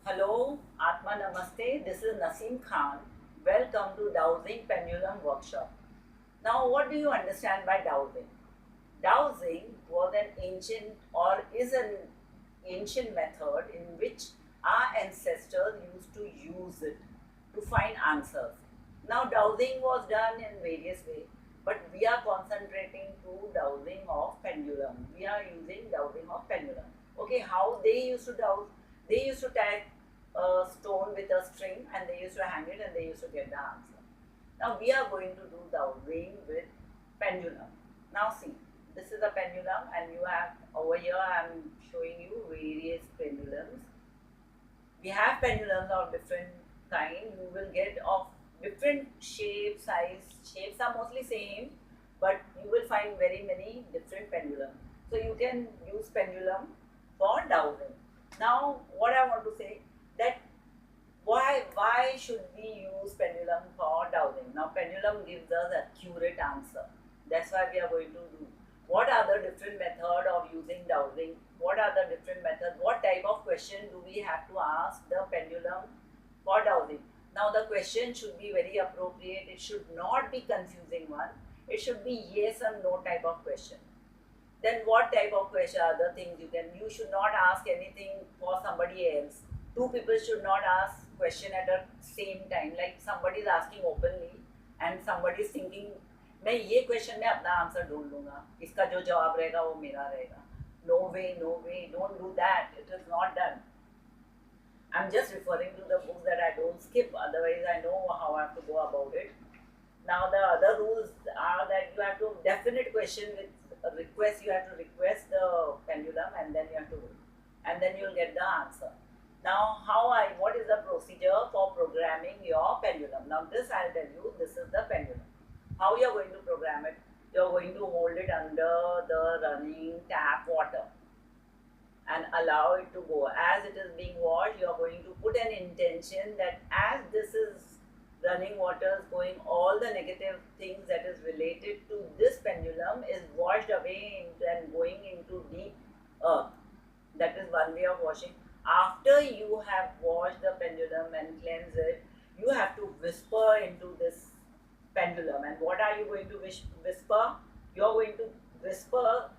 Hello, Atma Namaste. This is Naseem Khan. Welcome to Dowsing Pendulum Workshop. Now, what do you understand by dowsing? Dowsing was an ancient or is an ancient method in which our ancestors used to use it to find answers. Now, dowsing was done in various ways, but we are concentrating to dowsing of pendulum. We are using dowsing of pendulum. Okay, how they used to dowse? They used to tie a stone with a string and they used to hang it and they used to get the answer. Now we are going to do dowsing with pendulum. Now see, this is a pendulum and you have over here I am showing you various pendulums. We have pendulums of different kind. You will get of different shape, size. Shapes are mostly same, but you will find very many different pendulums. So you can use pendulum for dowsing. Now what I want to say that why should we use pendulum for dowsing? Now pendulum gives us accurate answer. That's why we are going to do. What are the different method of using dowsing? What are the different methods? What type of question do we have to ask the pendulum for dowsing? Now the question should be very appropriate. It should not be confusing one. It should be yes or no type of question. Then what type of question are the things you should not ask anything for somebody else. Two people should not ask question at the same time. Like somebody is asking openly and somebody is thinking मैं ये question में अपना answer ढूंढ लूंगा, इसका जो जवाब रहेगा वो मेरा रहेगा. No way, don't do that. It is not done. I'm just referring to the books that I don't skip, otherwise I know how I have to go about it. Now the other rules are that you have to definite question with a request. You have to request the pendulum and then you have to and then you'll get the answer. Now what is the procedure for programming your pendulum? Now this I'll tell you, this is the pendulum. How you're going to program it? You're going to hold it under the running tap water and allow it to go. As it is being washed, you're going to put an intention that as this is running water is going, all the negative things that is related to this pendulum is washed away and going into deep earth. That is one way of washing. After you have washed the pendulum and cleansed it, you have to whisper into this pendulum. And what are you going to whisper? You're going to whisper.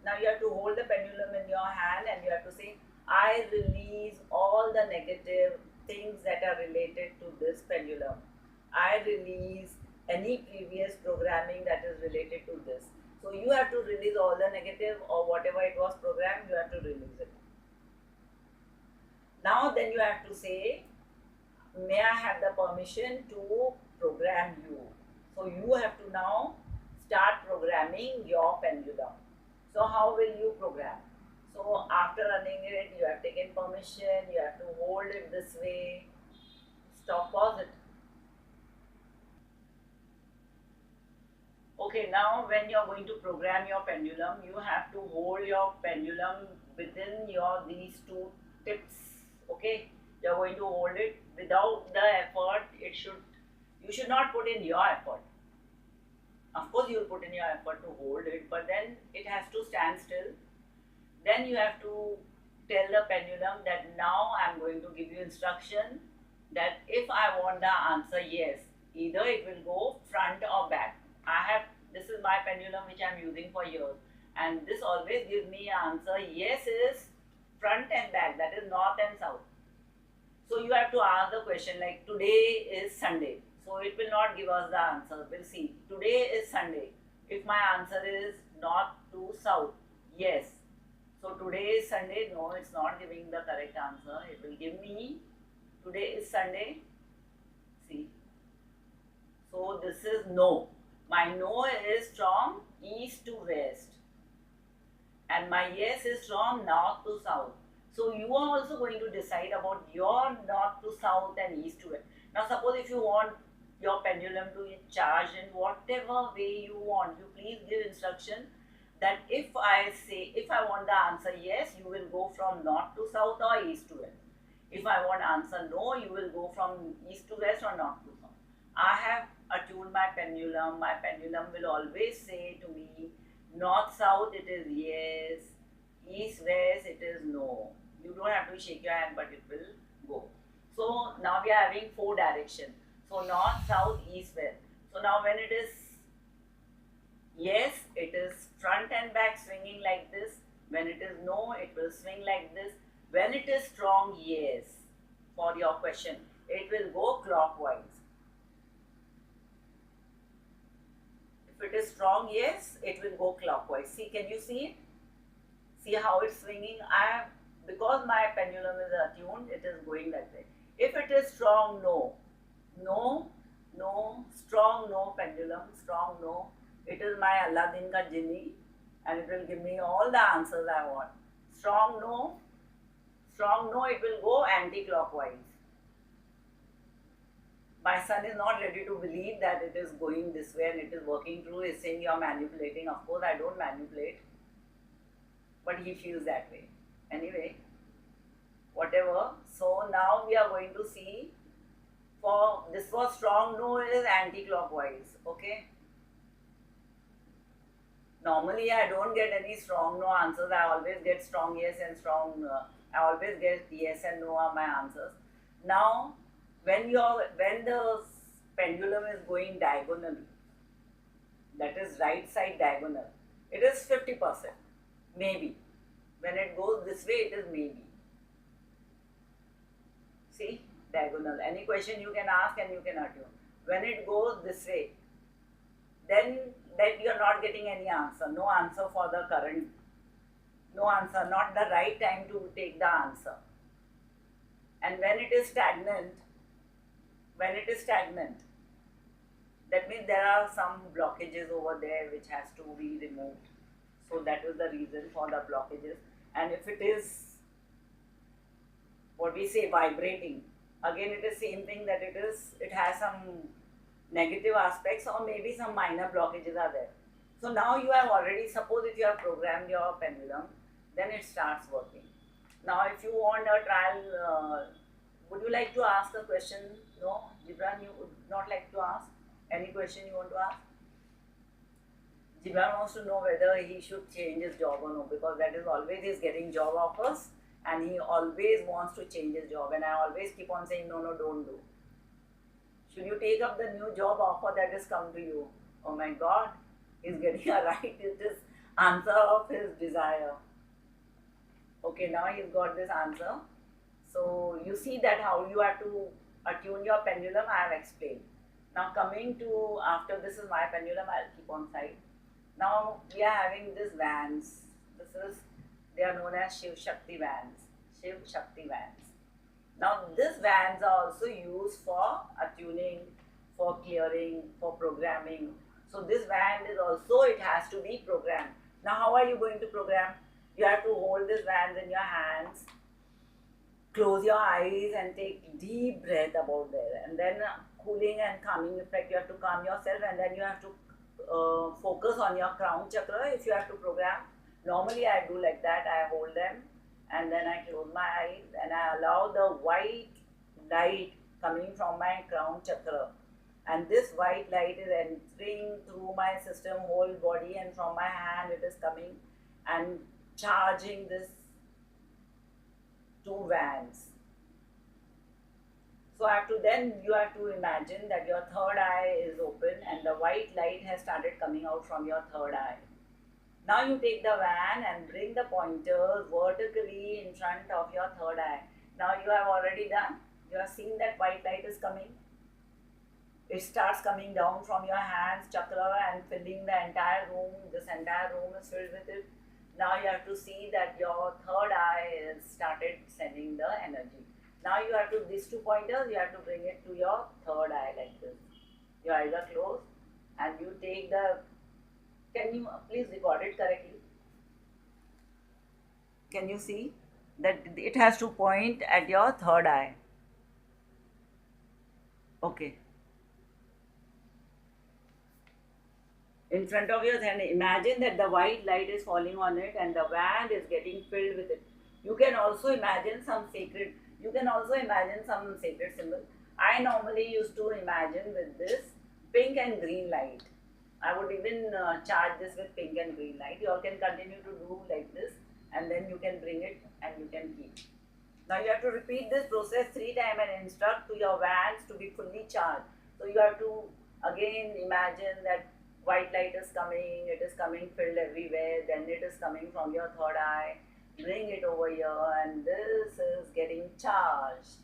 Now you have to hold the pendulum in your hand and you have to say, I release all the negative things that are related to this pendulum. I release any previous programming that is related to this. So you have to release all the negative or whatever it was programmed, you have to release it. Now then you have to say, may I have the permission to program you? So you have to now start programming your pendulum. So how will you program? So after running it, you have taken permission, you have to hold it this way. Stop, pause it. Okay, now when you're going to program your pendulum, you have to hold your pendulum within your these two tips. Okay, you're going to hold it without the effort. You should not put in your effort. Of course, you'll put in your effort to hold it, but then it has to stand still. Then you have to tell the pendulum that now I'm going to give you instruction that if I want the answer yes, either it will go front or back. This is my pendulum which I'm using for years, and this always gives me an answer yes is front and back, that is north and south. So you have to ask the question like today is Sunday. So it will not give us the answer. We'll see. Today is Sunday. If my answer is north to south, yes. So today is Sunday. No, it's not giving the correct answer. It will give me today is Sunday. See. So this is no. My no is from east to west. And my yes is from north to south. So you are also going to decide about your north to south and east to west. Now suppose if you want your pendulum to charge in whatever way you want, you please give instruction that if I want the answer yes, you will go from north to south or east to west. If I want answer no, you will go from east to west or north to south. I have attuned my pendulum will always say to me, north south it is yes, east west it is no. You don't have have to shake your hand, but it will go. So now we are having 4 direction. So north, south, east, west. So now when it is yes, it is front and back swinging like this. When it is no, it will swing like this. When it is strong, yes, for your question, it will go clockwise. If it is strong, yes, it will go clockwise. See, can you see it? See how it's swinging? Because my pendulum is attuned, it is going that way. If it is strong, no, no, no, strong no, pendulum, strong no. It is my Aladdin ka genie, and it will give me all the answers I want. Strong no, it will go anti-clockwise. My son is not ready to believe that it is going this way and it is working through. He's saying you are manipulating. Of course, I don't manipulate, but he feels that way. Anyway, whatever. So now we are going to see, for this for strong no is anti-clockwise. Okay. Normally I don't get any strong no answers. I always get strong yes and strong. I always get yes and no are my answers. Now, when the pendulum is going diagonally, that is right side diagonal, it is 50%, maybe. When it goes this way, it is maybe. See, diagonal. Any question you can ask and you can attune. When it goes this way, then that you are not getting any answer. No answer for the current. No answer. Not the right time to take the answer. And when it is stagnant, that means there are some blockages over there which has to be removed. So that is the reason for the blockages. And if it is, what we say, vibrating, again it is same thing, that it has some negative aspects or maybe some minor blockages are there. So now you have already, suppose if you have programmed your pendulum, then it starts working. Now if you want a trial, would you like to ask a question? No? Gibran, you would not like to ask? Any question you want to ask? Gibran wants to know whether he should change his job or no, because that is always he's getting job offers and he always wants to change his job, and I always keep on saying no, don't do. Should you take up the new job offer that has come to you? Oh my God, he's getting a right. It is answer of his desire. Okay, now he's got this answer. So you see that how you have to attune your pendulum, I have explained. Now coming to, after this is my pendulum, I'll keep on side. Now we are having these vans. They are known as Shiv Shakti vans. Shiv Shakti vans. Now these vans are also used for attuning, for clearing, for programming. So this van is also, it has to be programmed. Now how are you going to program? You have to hold this vans in your hands, close your eyes and take deep breath about there, and then cooling and calming effect, you have to calm yourself, and then you have to focus on your crown chakra if you have to program. Normally I do like that, I hold them and then I close my eyes and I allow the white light coming from my crown chakra, and this white light is entering through my system, whole body, and from my hand it is coming and charging this two vans. So you have to imagine that your third eye is open and the white light has started coming out from your third eye. Now you take the van and bring the pointers vertically in front of your third eye. Now you have already done. You have seen that white light is coming. It starts coming down from your hands, chakra, and filling the entire room. This entire room is filled with it. Now you have to see that your third eye has started sending the energy. Now you have to, these two pointers, you have to bring it to your third eye like this. Your eyes are closed and you take the, can you please record it correctly? Can you see that it has to point at your third eye? Okay. In front of your hand, imagine that the white light is falling on it and the van is getting filled with it. You can also imagine some sacred symbol. I normally used to imagine with this pink and green light. I would even charge this with pink and green light. You all can continue to do like this and then you can bring it and you can keep. Now you have to repeat this process 3 times and instruct to your vans to be fully charged. So you have to again imagine that white light is coming, it is coming filled everywhere, then it is coming from your third eye, bring it over here, and this is getting charged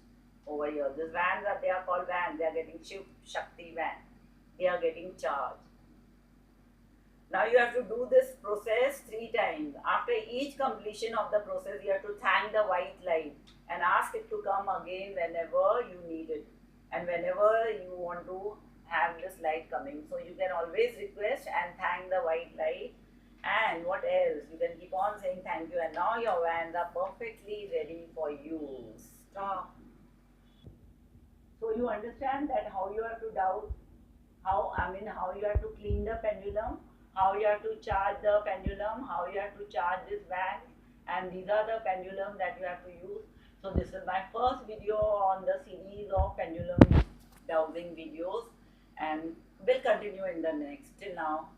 over here. These vans are, they are called vans, they are getting Shiv Shakti van. They are getting charged. Now you have to do this process 3 times. After each completion of the process, you have to thank the white light and ask it to come again whenever you need it and whenever you want to have this light coming. So you can always request and thank the white light. And what else? You can keep on saying thank you. And now your vans are perfectly ready for use. Stop. So you understand that how you have to doubt, how you have to clean the pendulum, how you have to charge the pendulum, how you have to charge this van, and these are the pendulum that you have to use. So this is my first video on the series of pendulum dowsing videos, and we'll continue in the next. Till now.